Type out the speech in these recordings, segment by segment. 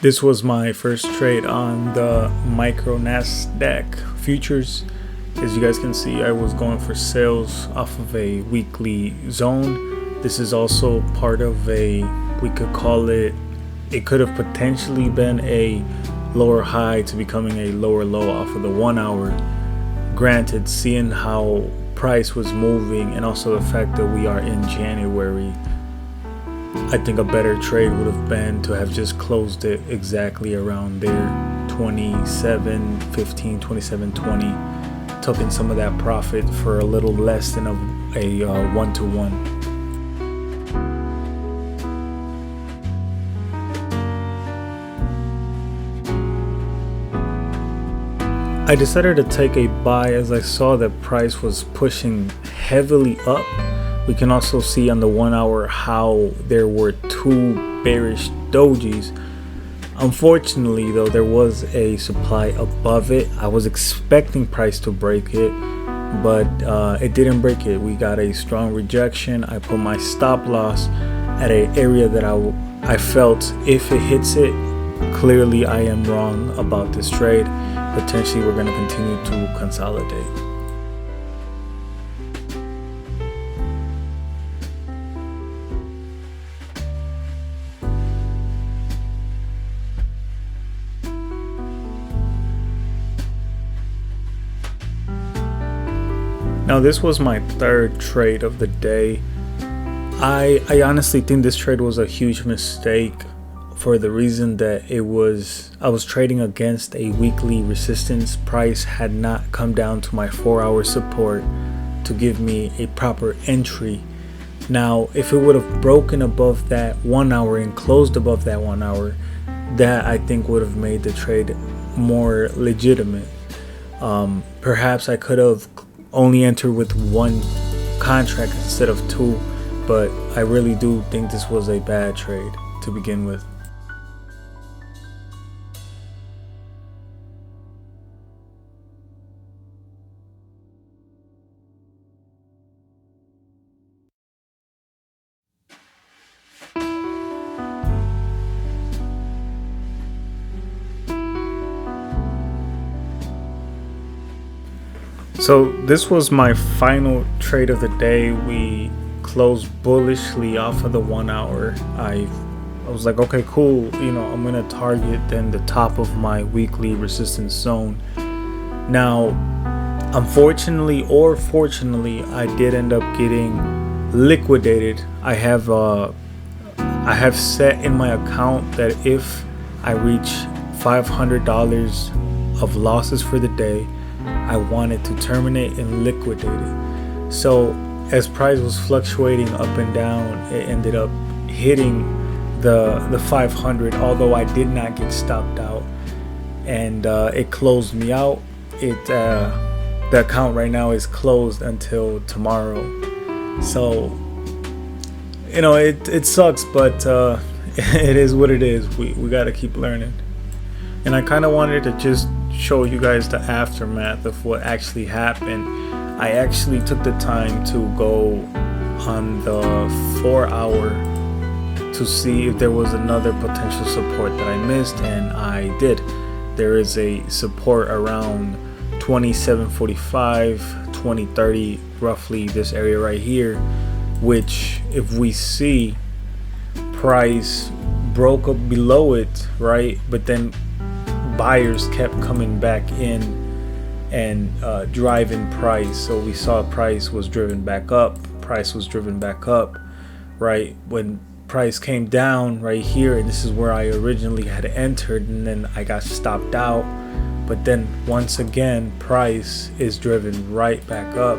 This was my first trade on the micro Nasdaq futures. As you guys can see, I was going for sales off of a weekly zone. This is also part of we could call it could have potentially been a lower high to becoming a lower low off of the 1 hour. Granted, seeing how price was moving and also the fact that we are in January, I think a better trade would have been to have just closed it exactly around there, 27.15, 27.20, took in some of that profit for a little less than a 1-to-1. I decided to take a buy as I saw that price was pushing heavily up. We can also see on the 1 hour how there were two bearish dojis. Unfortunately though, there was a supply above it. I was expecting price to break it, but it didn't break it. We got a strong rejection. I put my stop loss at an area that I felt if it hits it, clearly I am wrong about this trade. Potentially we're going to continue to consolidate. Now this was my third trade of the day. I honestly think this trade was a huge mistake for the reason that I was trading against a weekly resistance. Price had not come down to my 4-hour support to give me a proper entry. Now if it would have broken above that 1 hour and closed above that 1 hour, that I think would have made the trade more legitimate. Perhaps I could have only entered with one contract instead of two, but I really do think this was a bad trade to begin with. So this was my final trade of the day. We closed bullishly off of the 1 hour. I was like, okay, cool. I'm gonna target then the top of my weekly resistance zone. Now, unfortunately or fortunately, I did end up getting liquidated. I have set in my account that if I reach $500 of losses for the day, I wanted to terminate and liquidate it. So as price was fluctuating up and down, it ended up hitting the 500, although I did not get stopped out, and it closed me out. The account right now is closed until tomorrow. So it sucks, but it is what it is. We got to keep learning. And I kind of wanted to just show you guys the aftermath of what actually happened. I actually took the time to go on the 4 hour to see if there was another potential support that I missed, and I did. There is a support around 27.45, 20.30, roughly this area right here, which if we see price broke up below it, right, but then buyers kept coming back in and driving price. So we saw price was driven back up, right? When price came down right here, and this is where I originally had entered, and then I got stopped out. But then once again, price is driven right back up.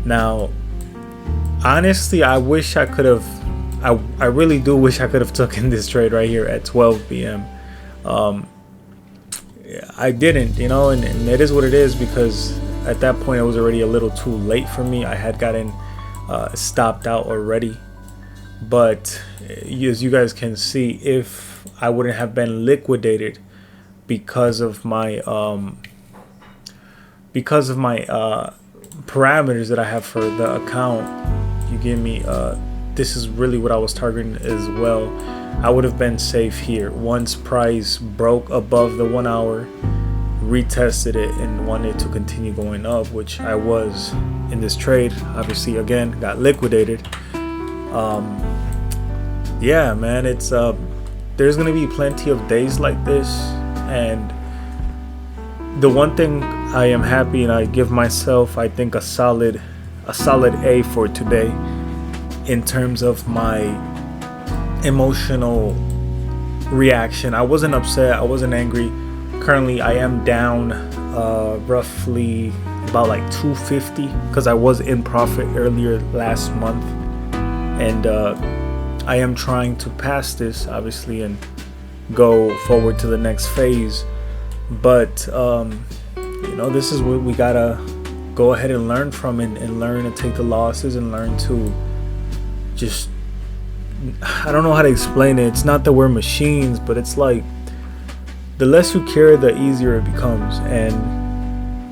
Now, honestly, I wish I could have, I really do wish I could have taken this trade right here at 12 p.m. I didn't, and it is what it is, because at that point it was already a little too late for me. I had gotten stopped out already. But as you guys can see, if I wouldn't have been liquidated because of my parameters that I have for the account, you give me this is really what I was targeting as well. I would have been safe here. Once price broke above the 1 hour, retested it and wanted to continue going up, which I was in this trade. Obviously, again, got liquidated. Yeah, man, it's there's gonna be plenty of days like this, and the one thing I am happy, and I give myself, I think, a solid A for today in terms of my emotional reaction. I wasn't upset, I wasn't angry. Currently I am down roughly about like 250 because I was in profit earlier last month, and I am trying to pass this obviously and go forward to the next phase. But this is what we gotta go ahead and learn from, and learn to take the losses, and learn to just, I don't know how to explain it. It's not that we're machines, but it's like the less you care, the easier it becomes. And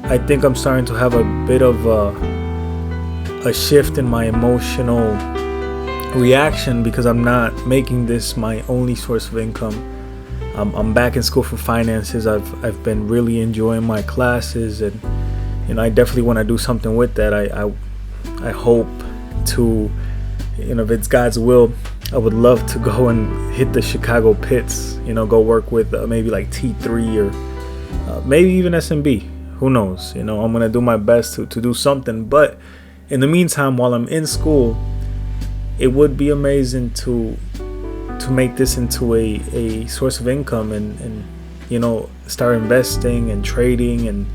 I think I'm starting to have a bit of a shift in my emotional reaction because I'm not making this my only source of income. I'm back in school for finances. I've been really enjoying my classes, and I definitely want to do something with that. I hope to, if it's God's will, I would love to go and hit the Chicago pits, go work with maybe like T3 or maybe even SMB. Who knows? I'm going to do my best to do something. But in the meantime, while I'm in school, it would be amazing to make this into a source of income, and start investing and trading and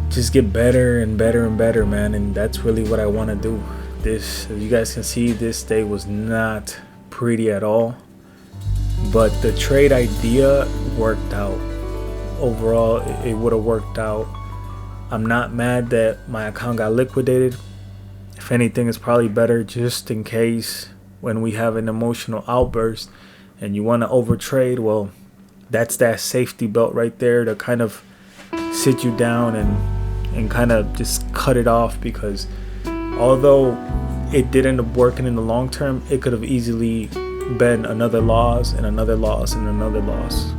just get better and better and better, man. And that's really what I want to do. This, as you guys can see, this day was not pretty at all, but the trade idea worked out. Overall, it would have worked out. I'm not mad that my account got liquidated. If anything, it's probably better just in case when we have an emotional outburst and you want to overtrade. Well, that's that safety belt right there to kind of sit you down and kind of just cut it off, because although it did end up working in the long term, it could have easily been another loss and another loss and another loss.